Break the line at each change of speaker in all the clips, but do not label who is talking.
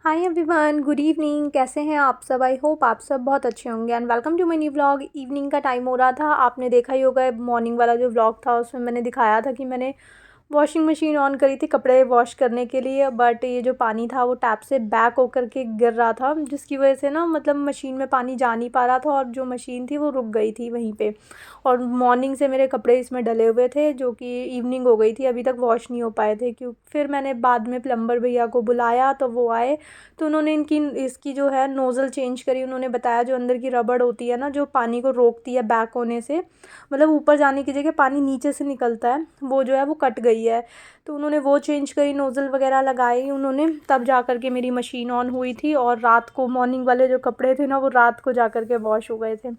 Hi everyone, good evening. कैसे हैं आप सब? आई होप आप सब बहुत अच्छे होंगे and welcome to my new vlog. Evening का टाइम हो रहा था, आपने देखा ही होगा मॉर्निंग वाला जो व्लॉग था उसमें मैंने दिखाया था कि मैंने वॉशिंग मशीन ऑन करी थी कपड़े वॉश करने के लिए, बट ये जो पानी था वो टैप से बैक होकर के गिर रहा था, जिसकी वजह से ना मतलब मशीन में पानी जा नहीं पा रहा था और जो मशीन थी वो रुक गई थी वहीं पे। और मॉर्निंग से मेरे कपड़े इसमें डले हुए थे जो कि इवनिंग हो गई थी, अभी तक वॉश नहीं हो पाए थे। क्यों फिर मैंने बाद में प्लम्बर भैया को बुलाया तो वो आए, तो उन्होंने इसकी जो है नोज़ल चेंज करी। उन्होंने बताया जो अंदर की रबड़ होती है ना, जो पानी को रोकती है बैक होने से, मतलब ऊपर जाने की जगह पानी नीचे से निकलता है, वो जो है वो कट गई है। तो उन्होंने वो चेंज करी, नोज़ल वगैरह लगाई उन्होंने, तब जा कर के मेरी मशीन ऑन हुई थी। और रात को मॉर्निंग वाले जो कपड़े थे ना वो रात को जा कर के वॉश हो गए थे।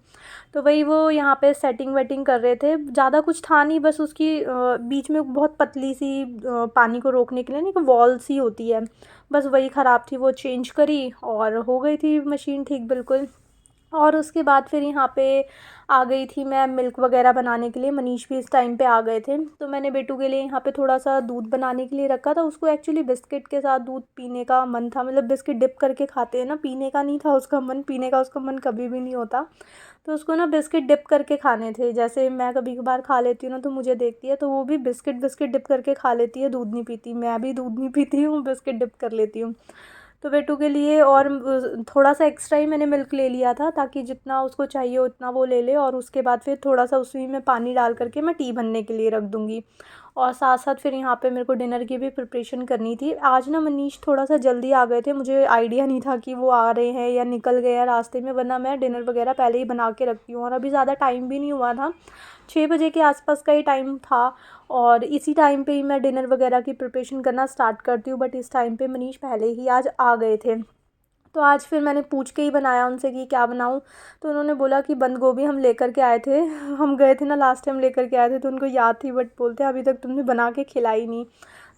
तो वही वो यहाँ पे सेटिंग वेटिंग कर रहे थे, ज़्यादा कुछ था नहीं, बस उसकी बीच में बहुत पतली सी पानी को रोकने के लिए ना एक वॉल सी होती है, बस वही ख़राब थी, वो चेंज करी और हो गई थी मशीन ठीक बिल्कुल। और उसके बाद फिर यहाँ पे आ गई थी मैं मिल्क वगैरह बनाने के लिए। मनीष भी इस टाइम पे आ गए थे, तो मैंने बेटू के लिए यहाँ पे थोड़ा सा दूध बनाने के लिए रखा था। उसको एक्चुअली बिस्किट के साथ दूध पीने का मन था, मतलब बिस्किट डिप करके खाते हैं ना, पीने का नहीं था उसका मन, पीने का उसका मन कभी भी नहीं होता। तो उसको ना बिस्किट डिप करके खाने थे, जैसे मैं कभी कभार खा लेती हूँ ना, तो मुझे देखती है तो वो भी बिस्किट बिस्किट डिप करके खा लेती है, दूध नहीं पीती। मैं भी दूध नहीं पीती हूँ, बिस्किट डिप कर लेती हूँ। तो बेटू के लिए और थोड़ा सा एक्स्ट्रा ही मैंने मिल्क ले लिया था, ताकि जितना उसको चाहिए उतना वो ले ले। और उसके बाद फिर थोड़ा सा उसी में पानी डाल करके मैं टी बनने के लिए रख दूँगी। और साथ साथ फिर यहाँ पे मेरे को डिनर की भी प्रिपरेशन करनी थी। आज ना मनीष थोड़ा सा जल्दी आ गए थे, मुझे आइडिया नहीं था कि वो आ रहे हैं या निकल गए हैं रास्ते में, वरना मैं डिनर वगैरह पहले ही बना के रखती हूँ। और अभी ज़्यादा टाइम भी नहीं हुआ था, 6 बजे के आसपास का ही टाइम था, और इसी टाइम पे ही मैं डिनर वगैरह की प्रिपरेशन करना स्टार्ट करती हूँ। बट इस टाइम पे मनीष पहले ही आज आ गए थे, तो आज फिर मैंने पूछ के ही बनाया उनसे कि क्या बनाऊँ। तो उन्होंने बोला कि बंद गोभी हम लेकर के आए थे, हम गए थे ना लास्ट टाइम लेकर के आए थे, तो उनको याद थी, बट बोलते हैं अभी तक तुमने बना के खिलाई नहीं।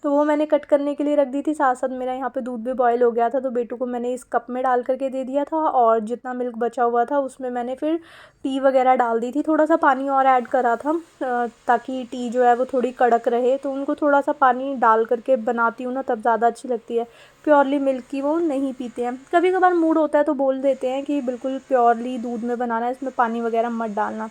तो वो मैंने कट करने के लिए रख दी थी। साथ साथ मेरा यहाँ पे दूध भी बॉयल हो गया था, तो बेटू को मैंने इस कप में डाल करके दे दिया था, और जितना मिल्क बचा हुआ था उसमें मैंने फिर टी वगैरह डाल दी थी। थोड़ा सा पानी और ऐड करा था ताकि टी जो है वो थोड़ी कड़क रहे। तो उनको थोड़ा सा पानी डाल करके बनाती हूँ ना, तब ज़्यादा अच्छी लगती है। प्योरली मिल्क की वो नहीं पीते हैं, कभी कभार मूड होता है तो बोल देते हैं कि बिल्कुल प्योरली दूध में बनाना है, इसमें पानी वगैरह मत डालना।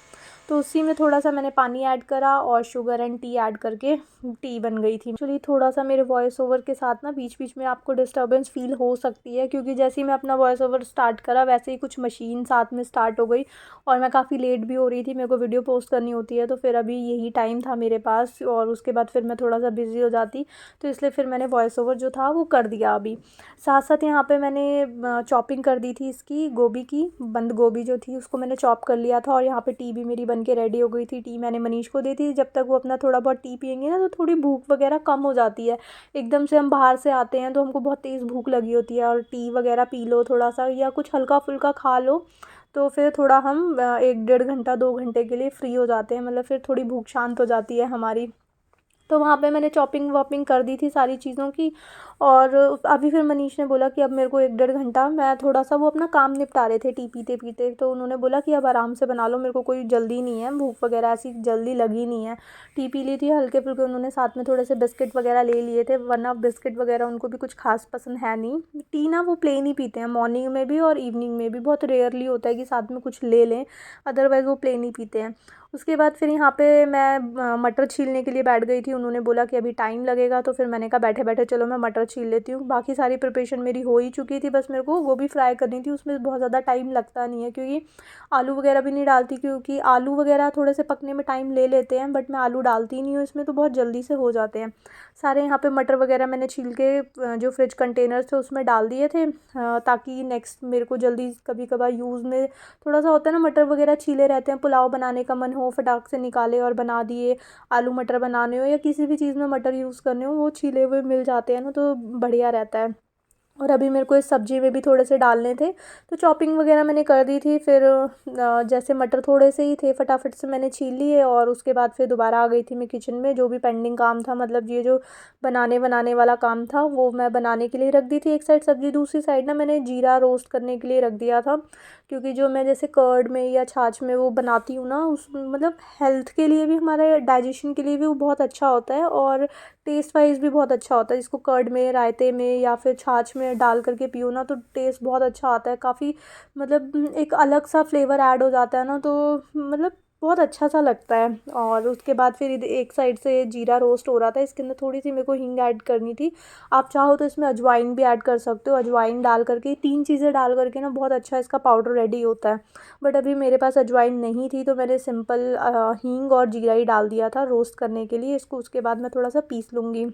तो उसी में थोड़ा सा मैंने पानी ऐड करा और शुगर एंड टी ऐड करके टी बन गई थी। एक्चुअली थोड़ा सा मेरे वॉइस ओवर के साथ ना बीच बीच में आपको डिस्टर्बेंस फील हो सकती है, क्योंकि जैसे ही मैं अपना वॉइस ओवर स्टार्ट करा वैसे ही कुछ मशीन साथ में स्टार्ट हो गई, और मैं काफ़ी लेट भी हो रही थी, मेरे को वीडियो पोस्ट करनी होती है, तो फिर अभी यही टाइम था मेरे पास, और उसके बाद फिर मैं थोड़ा सा बिज़ी हो जाती, तो इसलिए फिर मैंने वॉइस ओवर जो था वो कर दिया अभी। साथ साथ यहाँ पे मैंने चॉपिंग कर दी थी इसकी गोभी की, बंद गोभी जो थी उसको मैंने चॉप कर लिया था। और यहाँ पे टी भी मेरी बन के रेडी हो गई थी। टी मैंने मनीष को दी थी, जब तक वो अपना थोड़ा बहुत टी पियेंगे ना तो थोड़ी भूख वगैरह कम हो जाती है। एकदम से हम बाहर से आते हैं तो हमको बहुत तेज़ भूख लगी होती है, और टी वगैरह पी लो थोड़ा सा या कुछ हल्का फुल्का खा लो, तो फिर थोड़ा हम 1 डेढ़ घंटा 2 घंटे के लिए फ्री हो जाते हैं, मतलब फिर थोड़ी भूख शांत हो जाती है हमारी। तो वहाँ पे मैंने चॉपिंग वॉपिंग कर दी थी सारी चीज़ों की। और अभी फिर मनीष ने बोला कि अब मेरे को 1 डेढ़ घंटा, मैं थोड़ा सा वो अपना काम निपटा रहे थे टी पीते पीते, तो उन्होंने बोला कि अब आराम से बना लो, मेरे को कोई जल्दी नहीं है, भूख वगैरह ऐसी जल्दी लगी नहीं है। टी पी ली थी हल्के फुल्के, उन्होंने साथ में थोड़े से बिस्किट वगैरह ले लिए थे, वरना बिस्किट वगैरह उनको भी कुछ खास पसंद है नहीं। टी ना वो प्लेन ही पीते हैं, मॉर्निंग में भी और इवनिंग में भी, बहुत रेयरली होता है कि साथ में कुछ ले लें, अदरवाइज़ वो प्लेन ही पीते हैं। उसके बाद फिर यहाँ पे मैं मटर छीलने के लिए बैठ गई थी। उन्होंने बोला कि अभी टाइम लगेगा, तो फिर मैंने कहा बैठे बैठे चलो मैं मटर छील लेती हूँ। बाकी सारी प्रिपरेशन मेरी हो ही चुकी थी, बस मेरे को गोभी फ्राई करनी थी, उसमें बहुत ज़्यादा टाइम लगता नहीं है, क्योंकि आलू वगैरह भी नहीं डालती, क्योंकि आलू वगैरह थोड़े से पकने में टाइम ले लेते हैं, बट मैं आलू डालती नहीं हूँ इसमें, तो बहुत जल्दी से हो जाते हैं सारे। यहाँ पे मटर वगैरह मैंने छील के जो फ्रिज कंटेनर्स थे उसमें डाल दिए थे, ताकि नेक्स्ट मेरे को जल्दी कभी कभार यूज़ में थोड़ा सा होता है ना, मटर वगैरह छीले रहते हैं, पुलाव बनाने का मन हो फटाक से निकाले और बना दिए, आलू मटर बनाने हो या किसी भी चीज़ में मटर यूज़ करने हो, वो छीले हुए मिल जाते हैं ना, तो बढ़िया रहता है। और अभी मेरे को इस सब्ज़ी में भी थोड़े से डालने थे, तो चॉपिंग वगैरह मैंने कर दी थी। फिर जैसे मटर थोड़े से ही थे, फटाफट से मैंने छील लिए, और उसके बाद फिर दोबारा आ गई थी मैं किचन में। जो भी पेंडिंग काम था, मतलब ये जो बनाने बनाने वाला काम था, वो मैं बनाने के लिए रख दी थी एक साइड सब्ज़ी, दूसरी साइड ना मैंने जीरा रोस्ट करने के लिए रख दिया था, क्योंकि जो मैं जैसे कर्ड में या छाछ में वो बनाती हूँ ना, उस मतलब हेल्थ के लिए भी, हमारे डाइजेशन के लिए भी वो बहुत अच्छा होता है, और टेस्ट वाइज़ भी बहुत अच्छा होता है। इसको कर्ड में, रायते में या फिर छाछ में डाल करके पियो ना तो टेस्ट बहुत अच्छा आता है। काफ़ी मतलब एक अलग सा फ्लेवर ऐड हो जाता है ना, तो मतलब बहुत अच्छा सा लगता है। और उसके बाद फिर एक साइड से जीरा रोस्ट हो रहा था, इसके अंदर थोड़ी सी मेरे को हींग ऐड करनी थी। आप चाहो तो इसमें अजवाइन भी ऐड कर सकते हो। अजवाइन डाल करके 3 चीज़ें डाल करके ना बहुत अच्छा इसका पाउडर रेडी होता है। बट अभी मेरे पास अजवाइन नहीं थी तो मैंने सिंपल हींग और जीरा ही डाल दिया था रोस्ट करने के लिए इसको। उसके बाद मैं थोड़ा सा पीस लूँगी।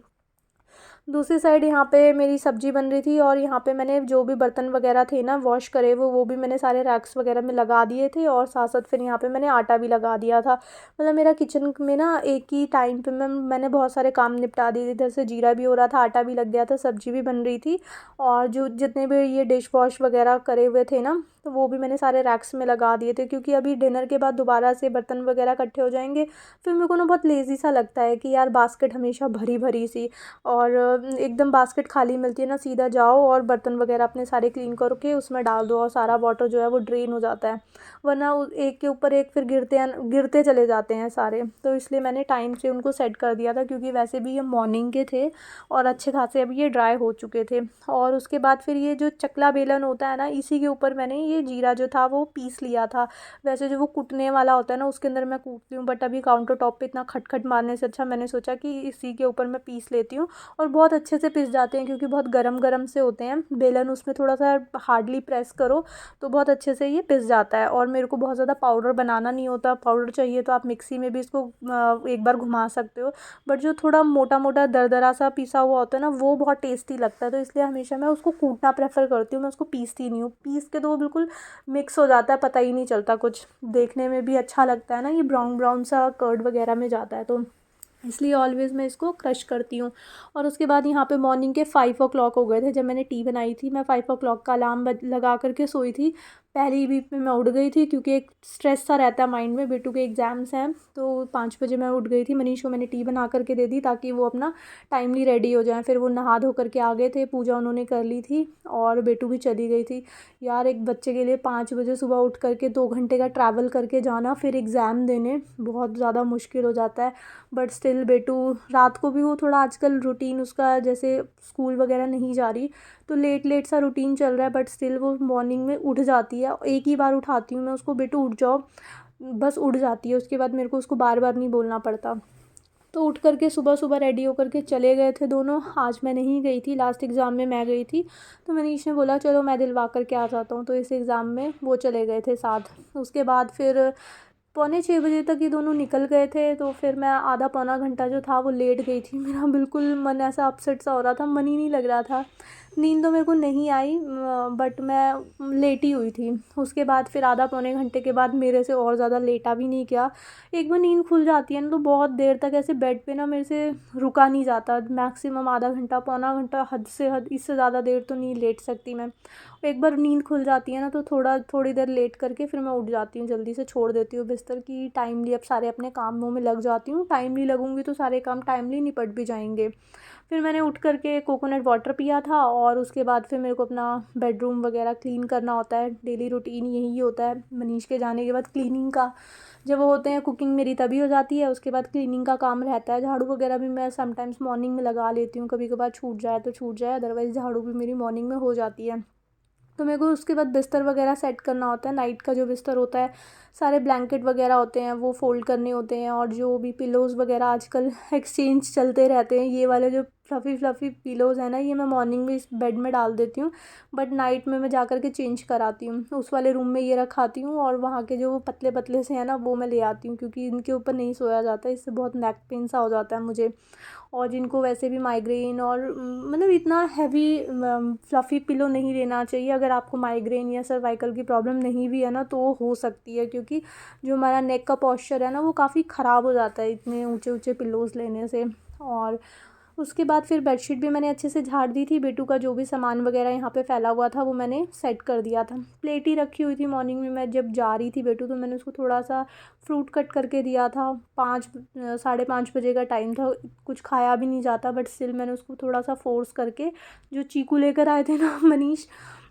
दूसरी साइड यहाँ पे मेरी सब्ज़ी बन रही थी और यहाँ पे मैंने जो भी बर्तन वगैरह थे ना वॉश करे हुए वो भी मैंने सारे रैक्स वगैरह में लगा दिए थे। और साथ साथ फिर यहाँ पे मैंने आटा भी लगा दिया था। मतलब मेरा किचन में ना एक ही टाइम पे मैंने बहुत सारे काम निपटा दिए थे। इधर से जीरा भी हो रहा था, आटा भी लग गया था, सब्ज़ी भी बन रही थी। और जो जितने भी ये डिश वॉश वगैरह करे हुए थे ना तो वो भी मैंने सारे रैक्स में लगा दिए थे, क्योंकि अभी डिनर के बाद दोबारा से बर्तन वगैरह इकट्ठे हो जाएंगे। फिर मेरे को ना बहुत लेज़ी सा लगता है कि यार बास्केट हमेशा भरी भरी सी, और एकदम बास्केट खाली मिलती है ना, सीधा जाओ और बर्तन वगैरह अपने सारे क्लीन करके उसमें डाल दो और सारा वाटर जो है वो ड्रेन हो जाता है। वरना एक के ऊपर एक फिर गिरते चले जाते हैं सारे। तो इसलिए मैंने टाइम से उनको सेट कर दिया था, क्योंकि वैसे भी ये मॉर्निंग के थे और अच्छे खासे अभी ये ड्राई हो चुके थे। और उसके बाद फिर ये जो चकला बेलन होता है ना, इसी के ऊपर मैंने ये जीरा जो था वो पीस लिया था। वैसे जो वो कूटने वाला होता है ना उसके अंदर मैं कूटती हूँ, बट अभी काउंटर टॉप पे इतना खटखट मारने से अच्छा मैंने सोचा कि इसी के ऊपर मैं पीस लेती हूँ। और बहुत अच्छे से पिस जाते हैं, क्योंकि बहुत गरम गरम से होते हैं बेलन, उसमें थोड़ा सा हार्डली प्रेस करो तो बहुत अच्छे से ये पिस जाता है। और मेरे को बहुत ज़्यादा पाउडर बनाना नहीं होता। पाउडर चाहिए तो आप मिक्सी में भी इसको एक बार घुमा सकते हो। बट जो थोड़ा मोटा मोटा दरदरा सा पिसा हुआ होता है ना वो बहुत टेस्टी लगता है। तो इसलिए हमेशा मैं उसको कूटना प्रेफर करती हूँ, मैं उसको पीसती नहीं हूँ। पीस के तो वो बिल्कुल मिक्स हो जाता है, पता ही नहीं चलता कुछ, देखने में भी अच्छा लगता है ना, ये ब्राउन ब्राउन सा कर्ड वगैरह में जाता है। तो इसलिए ऑलवेज़ मैं इसको क्रश करती हूँ। और उसके बाद यहाँ पे मॉर्निंग के 5 o'clock हो गए थे जब मैंने टी बनाई थी। मैं 5 o'clock का अलार्म लगा करके सोई थी। पहली वीक में मैं उठ गई थी, क्योंकि एक स्ट्रेस सा रहता है माइंड में, बेटू के एग्ज़ाम्स हैं। तो 5 बजे मैं उठ गई थी। मनीष को मैंने टी बना करके दे दी ताकि वो अपना टाइमली रेडी हो जाए। फिर वो नहा धो करके आ गए थे, पूजा उन्होंने कर ली थी और बेटू भी चली गई थी। यार एक बच्चे के लिए 5 बजे सुबह उठ करके 2 घंटे का ट्रैवल करके जाना फिर एग्ज़ाम देने बहुत ज़्यादा मुश्किल हो जाता है। बट स्टिल बेटू रात को भी वो थोड़ा आजकल रूटीन उसका जैसे स्कूल वगैरह नहीं जा रही तो लेट लेट सा रूटीन चल रहा है, बट स्टिल वो मॉर्निंग में उठ जाती है। एक ही बार उठाती हूँ मैं उसको, बेटू उठ जाओ, बस उठ जाती है। उसके बाद मेरे को उसको बार बार नहीं बोलना पड़ता। तो उठ करके सुबह सुबह रेडी होकर के चले गए थे दोनों। आज मैं नहीं गई थी, लास्ट एग्ज़ाम में मैं गई थी। तो मनीष ने बोला चलो मैं दिलवा करके आ जाता हूँ, तो इस एग्ज़ाम में वो चले गए थे साथ। उसके बाद फिर 5:45 तक ये दोनों निकल गए थे। तो फिर मैं आधा पौना घंटा जो था वो लेट गई थी। मेरा बिल्कुल मन ऐसा अपसेट सा हो रहा था, मन ही नहीं लग रहा था। नींद तो मेरे को नहीं आई, बट मैं लेटी हुई थी। उसके बाद फिर आधा पौने घंटे के बाद मेरे से और ज़्यादा लेटा भी नहीं गया। एक बार नींद खुल जाती है ना तो बहुत देर तक ऐसे बेड पे ना मेरे से रुका नहीं जाता। मैक्सिमम आधा घंटा पौना घंटा, हद से हद, इससे ज़्यादा देर तो नहीं लेट सकती मैं। एक बार नींद खुल जाती है ना तो थोड़ी देर लेट करके फिर मैं उठ जाती हूँ, जल्दी से छोड़ देती हूँ बिस्तर की। टाइमली अब सारे अपने कामों में लग जाती हूँ। टाइमली लगूंगी तो सारे काम टाइमली निपट भी जाएंगे। फिर मैंने उठ करके कोकोनट वाटर पिया था और उसके बाद फिर मेरे को अपना बेडरूम वगैरह क्लीन करना होता है। डेली रूटीन यही होता है। मनीष के जाने के बाद क्लीनिंग का जब वो होते हैं, कुकिंग मेरी तभी हो जाती है। उसके बाद क्लीनिंग का काम रहता है। झाड़ू वगैरह भी मैं समटाइम्स मॉर्निंग में लगा लेती हूँ, कभी कभार छूट जाए तो छूट जाए, अदरवाइज़ झाड़ू भी मेरी मॉर्निंग में हो जाती है। तो मेरे को उसके बाद बिस्तर वगैरह सेट करना होता है। नाइट का जो बिस्तर होता है, सारे ब्लैंकेट वगैरह होते हैं वो फ़ोल्ड करने होते हैं। और जो भी पिलोज़ वगैरह आजकल एक्सचेंज चलते रहते हैं, ये वाले जो फ्लफ़ी फ्लफ़ी पिलोज़ हैं ना, ये मैं मॉर्निंग में इस बेड में डाल देती हूँ। बट नाइट में मैं जा कर के चेंज कराती हूँ, उस वाले रूम में ये रखाती हूँ। और वहाँ के जो पतले पतले से हैं ना वो मैं ले आती हूँ, क्योंकि इनके ऊपर नहीं सोया जाता, इससे बहुत नेक पेन सा हो जाता है मुझे। और जिनको वैसे भी माइग्रेन और मतलब इतना हैवी फ्लफ़ी पिलो नहीं लेना चाहिए। अगर आपको माइग्रेन या सर्वाइकल की प्रॉब्लम नहीं भी है ना तो हो सकती है, क्योंकि जो हमारा नेक का पॉस्चर है ना वो काफ़ी ख़राब हो जाता है इतने ऊंचे ऊंचे पिल्लोज़ लेने से। और उसके बाद फिर बेडशीट भी मैंने अच्छे से झाड़ दी थी। बेटू का जो भी सामान वगैरह यहाँ पे फैला हुआ था वो मैंने सेट कर दिया था। प्लेट ही रखी हुई थी मॉर्निंग में, मैं जब जा रही थी बेटू तो मैंने उसको थोड़ा सा फ्रूट कट करके दिया था। 5, 5:30 बजे का टाइम था, कुछ खाया भी नहीं जाता, बट स्टिल मैंने उसको थोड़ा सा फोर्स करके, जो चीकू लेकर आए थे ना मनीष,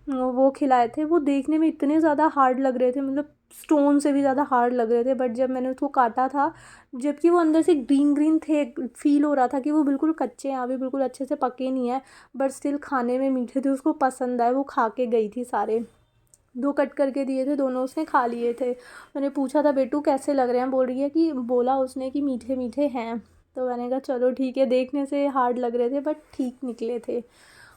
वो खिलाए थे। वो देखने में इतने ज़्यादा हार्ड लग रहे थे, मतलब स्टोन से भी ज़्यादा हार्ड लग रहे थे। बट जब मैंने उसको काटा था, जबकि वो अंदर से ग्रीन ग्रीन थे, फील हो रहा था कि वो बिल्कुल कच्चे हैं, अभी बिल्कुल अच्छे से पके नहीं है, बट स्टिल खाने में मीठे थे। उसको पसंद आए, वो खा के गई थी सारे। 2 कट करके दिए थे, दोनों उसने खा लिए थे। मैंने पूछा था बेटू कैसे लग रहे हैं, बोल रही है कि बोला उसने कि मीठे मीठे हैं। तो मैंने कहा चलो ठीक है, देखने से हार्ड लग रहे थे बट ठीक निकले थे।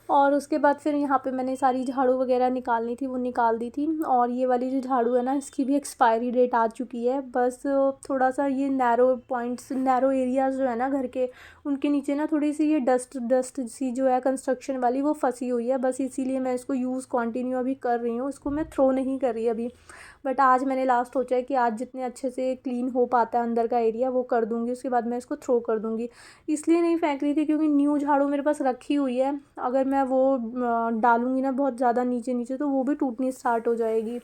और उसके बाद फिर यहाँ पे मैंने सारी झाड़ू वगैरह निकालनी थी, वो निकाल दी थी। और ये वाली जो झाड़ू है ना, इसकी भी एक्सपायरी डेट आ चुकी है। बस थोड़ा सा ये नैरो पॉइंट्स, नैरो एरियाज़ जो है ना घर के, उनके नीचे ना थोड़ी सी ये डस्ट डस्ट सी जो है कंस्ट्रक्शन वाली, वो फंसी हुई है। बस इसीलिए मैं इसको यूज़ कंटिन्यू अभी कर रही हूँ, इसको मैं थ्रो नहीं कर रही अभी। बट आज मैंने लास्ट सोचा है कि आज जितने अच्छे से क्लीन हो पाता है अंदर का एरिया, वो कर दूँगी। उसके बाद मैं इसको थ्रो कर दूँगी। इसलिए नहीं फेंक रही थी क्योंकि न्यू झाड़ू मेरे पास रखी हुई है। अगर मैं वो डालूँगी ना बहुत ज़्यादा नीचे नीचे, तो वो भी टूटनी स्टार्ट हो जाएगी।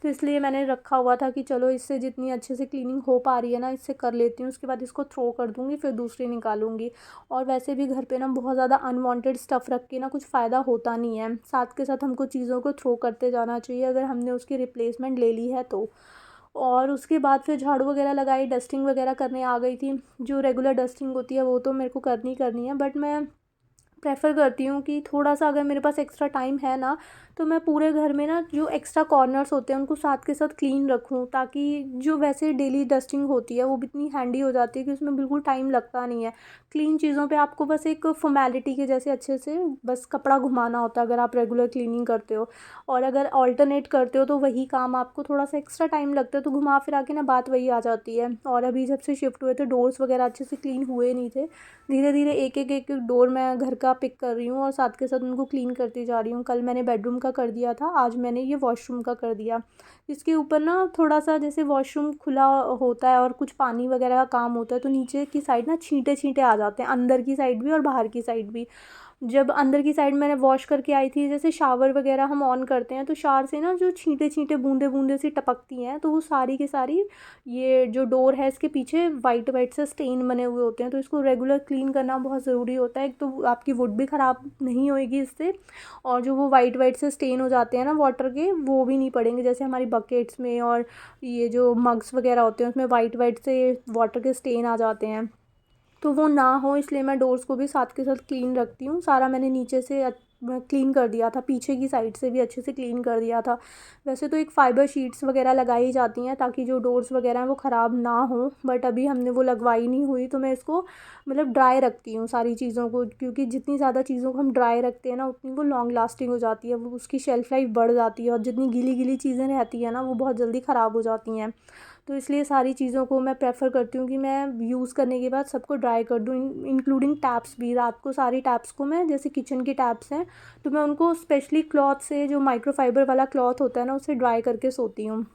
तो इसलिए मैंने रखा हुआ था कि चलो इससे जितनी अच्छे से क्लीनिंग हो पा रही है ना, इससे कर लेती हूँ। उसके बाद इसको थ्रो कर दूँगी, फिर दूसरी निकालूँगी। और वैसे भी घर पे ना बहुत ज़्यादा अनवांटेड स्टफ़ रख के ना कुछ फ़ायदा होता नहीं है। साथ के साथ हमको चीज़ों को थ्रो करते जाना चाहिए अगर हमने उसकी रिप्लेसमेंट ले ली है तो। और उसके बाद फिर झाड़ू वगैरह लगाई, डस्टिंग वगैरह करने आ गई थी। जो रेगुलर डस्टिंग होती है वो तो मेरे को करनी है, बट मैं प्रेफ़र करती हूँ कि थोड़ा-सा अगर मेरे पास एक्स्ट्रा टाइम है ना, तो मैं पूरे घर में ना जो एक्स्ट्रा कॉर्नर्स होते हैं उनको साथ के साथ क्लीन रखूँ, ताकि जो वैसे डेली डस्टिंग होती है वो भी इतनी हैंडी हो जाती है कि उसमें बिल्कुल टाइम लगता नहीं है। क्लीन चीज़ों पे आपको बस एक फ़ॉर्मेलिटी के जैसे अच्छे से बस कपड़ा घुमाना होता है अगर आप रेगुलर क्लीनिंग करते हो। और अगर अल्टरनेट करते हो तो वही काम आपको थोड़ा-सा एक्स्ट्रा टाइम लगता है, तो घुमा फिरा के ना बात वही आ जाती है। और अभी जब से शिफ्ट हुए थे, डोर्स वगैरह अच्छे से क्लीन हुए नहीं थे। धीरे-धीरे एक-एक डोर मैं घर का पिक कर रही हूँ और साथ के साथ उनको क्लीन करती जा रही हूँ। कल मैंने बेडरूम का कर दिया था, आज मैंने ये वॉशरूम का कर दिया। इसके ऊपर ना थोड़ा-सा जैसे वॉशरूम खुला होता है और कुछ पानी वगैरह का काम होता है, तो नीचे की साइड ना छींटे-छींटे आ जाते हैं, अंदर की साइड भी और बाहर की साइड भी। जब अंदर की साइड मैंने वॉश करके आई थी, जैसे शावर वगैरह हम ऑन करते हैं तो शावर से ना जो छींटे-छींटे, बूँदे-बूँदे सी टपकती हैं, तो वो सारी की सारी ये जो डोर है इसके पीछे वाइट वाइट से स्टेन बने हुए होते हैं। तो इसको रेगुलर क्लीन करना बहुत ज़रूरी होता है। एक तो आपकी वुड भी ख़राब नहीं होएगी इससे, और जो वो वाइट वाइट से स्टेन हो जाते हैं ना वाटर के, वो भी नहीं पड़ेंगे। जैसे हमारी बकेट्स में और ये जो मग्स वगैरह होते हैं उसमें वाइट वाइट से वाटर के स्टेन आ जाते हैं, तो वो ना हो, इसलिए मैं डोर्स को भी साथ के साथ क्लीन रखती हूँ। सारा मैंने नीचे से क्लीन कर दिया था, पीछे की साइड से भी अच्छे से क्लीन कर दिया था। वैसे तो एक फ़ाइबर शीट्स वगैरह लगाई जाती हैं ताकि जो डोर्स वगैरह हैं वो ख़राब ना हो, बट अभी हमने वो लगवाई नहीं हुई। तो मैं इसको मतलब ड्राई रखती हूँ सारी चीज़ों को, क्योंकि जितनी ज़्यादा चीज़ों को हम ड्राई रखते हैं ना, उतनी वो लॉन्ग लास्टिंग हो जाती है, वो उसकी शेल्फ़ लाइफ बढ़ जाती है। और जितनी गीली गीली चीज़ें रहती हैं ना, वो बहुत जल्दी ख़राब हो जाती हैं। तो इसलिए सारी चीज़ों को मैं प्रेफ़र करती हूँ कि मैं यूज़ करने के बाद सबको ड्राई कर दूँ, इंक्लूडिंग टैप्स भी। रात को सारी टैप्स को मैं, जैसे किचन की टैप्स हैं, तो मैं उनको स्पेशली क्लॉथ से, जो माइक्रोफाइबर वाला क्लॉथ होता है ना, उससे ड्राई करके सोती हूँ।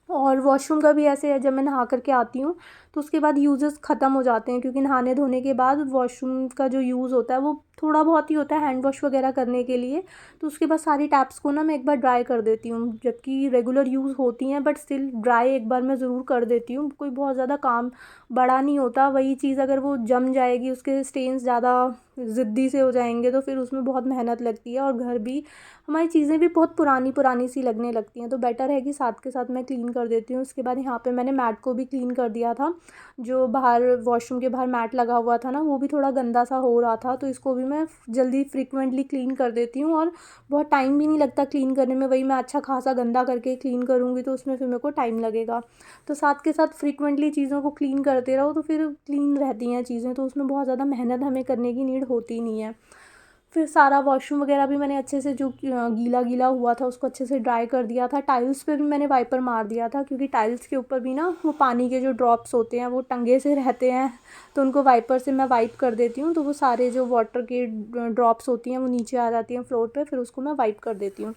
और वॉशरूम का भी ऐसे है, जब मैं नहा कर के आती हूँ तो उसके बाद यूजेस ख़त्म हो जाते हैं, क्योंकि नहाने धोने के बाद वॉशरूम का जो यूज़ होता है वो थोड़ा बहुत ही होता है हैंड वॉश वगैरह करने के लिए। तो उसके बाद सारी टैप्स को ना मैं एक बार ड्राई कर देती हूँ, जबकि रेगुलर यूज़ होती हैं, बट स्टिल ड्राई एक बार मैं ज़रूर कर देती हूँ। कोई बहुत ज़्यादा काम बड़ा नहीं होता। वही चीज़ अगर वो जम जाएगी, उसके स्टेन्स ज़्यादा ज़िद्दी से हो जाएंगे, तो फिर उसमें बहुत मेहनत लगती है और घर भी, हमारी चीज़ें भी बहुत पुरानी पुरानी सी लगने लगती हैं। तो बेटर है कि साथ के साथ मैं क्लीन कर देती हूँ। उसके बाद यहाँ पे मैंने मैट को भी क्लीन कर दिया था। जो बाहर वॉशरूम के बाहर मैट लगा हुआ था ना, वो भी थोड़ा गंदा सा हो रहा था, तो इसको भी मैं जल्दी फ्रीक्वेंटली क्लीन कर देती हूँ। और बहुत टाइम भी नहीं लगता क्लीन करने में। वही मैं अच्छा खासा गंदा करके क्लीन करूँगी तो उसमें फिर मेरे को टाइम लगेगा। तो साथ के साथ फ्रीक्वेंटली चीज़ों को क्लीन करते रहो तो फिर क्लीन रहती हैं चीज़ें, तो उसमें बहुत ज़्यादा मेहनत हमें करने की नीड होती नहीं है। फिर सारा वॉशरूम वगैरह भी मैंने अच्छे से, जो गीला गीला हुआ था उसको अच्छे से ड्राई कर दिया था। टाइल्स पे भी मैंने वाइपर मार दिया था, क्योंकि टाइल्स के ऊपर भी ना वो पानी के जो ड्रॉप्स होते हैं वो टंगे से रहते हैं, तो उनको वाइपर से मैं वाइप कर देती हूँ। तो वो सारे जो वाटर के ड्रॉप्स होती हैं वो नीचे आ जाती हैं फ्लोर पे, फिर उसको मैं वाइप कर देती हूँ।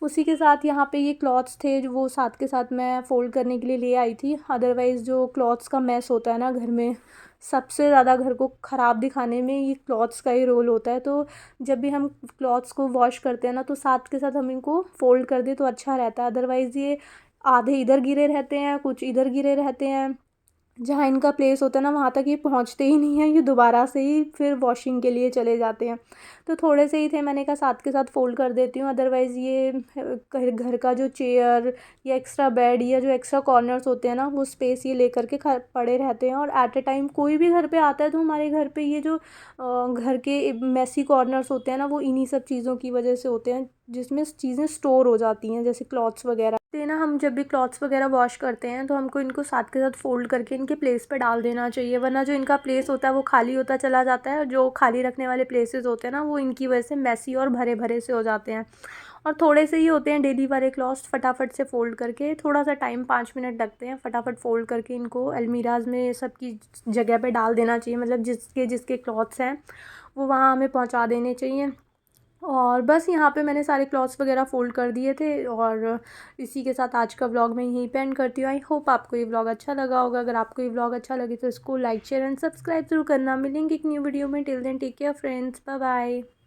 उसी के साथ यहाँ पे ये क्लॉथ्स थे जो वो साथ के साथ मैं फ़ोल्ड करने के लिए ले आई थी। अदरवाइज़ जो क्लॉथ्स का मैस होता है ना घर में, सबसे ज़्यादा घर को ख़राब दिखाने में ये क्लॉथ्स का ही रोल होता है। तो जब भी हम क्लॉथ्स को वॉश करते हैं ना, तो साथ के साथ हम इनको फ़ोल्ड कर दें तो अच्छा रहता है। अदरवाइज़ ये आधे इधर गिरे रहते हैं, कुछ इधर गिरे रहते हैं, जहाँ इनका प्लेस होता है ना वहाँ तक ये पहुँचते ही नहीं हैं, ये दोबारा से ही फिर वॉशिंग के लिए चले जाते हैं। तो थोड़े से ही थे, मैंने कहा साथ के साथ फ़ोल्ड कर देती हूँ, अदरवाइज़ ये घर घर का जो चेयर या एक्स्ट्रा बेड या जो एक्स्ट्रा कॉर्नर्स होते हैं ना वो स्पेस ये लेकर के पड़े रहते हैं। और एट अ टाइम कोई भी घर पे आता है तो हमारे घर पे ये जो घर के मेसी कॉर्नर्स होते हैं ना वो इन्हीं सब चीज़ों की वजह से होते हैं, जिसमें चीज़ें स्टोर हो जाती हैं, जैसे क्लॉथ्स वगैरह। तो ना हम जब भी क्लॉथ्स वगैरह वॉश करते हैं तो हमको इनको साथ के साथ फ़ोल्ड करके इनके प्लेस पे डाल देना चाहिए, वरना जो इनका प्लेस होता है वो खाली होता चला जाता है, और जो खाली रखने वाले प्लेसेस होते हैं ना वो इनकी वजह से मैसी और भरे भरे से हो जाते हैं। और थोड़े से ही होते हैं डेली वाले क्लॉथ्स, फटाफट से फ़ोल्ड करके, थोड़ा सा टाइम 5 मिनट लगते हैं, फटाफट फ़ोल्ड करके इनको अलमीराज में सबकी जगह पे डाल देना चाहिए, मतलब जिसके जिसके क्लॉथ्स हैं वो वहाँ हमें पहुँचा देने चाहिए। और बस यहाँ पे मैंने सारे क्लॉथ्स वगैरह फ़ोल्ड कर दिए थे, और इसी के साथ आज का व्लॉग मैं यहीं पे एंड करती हूँ। आई होप आपको ये व्लॉग अच्छा लगा होगा। अगर आपको ये व्लॉग अच्छा लगे तो इसको लाइक शेयर एंड सब्सक्राइब ज़रूर करना। मिलेंगे एक न्यू वीडियो में। Till then take care friends, bye bye.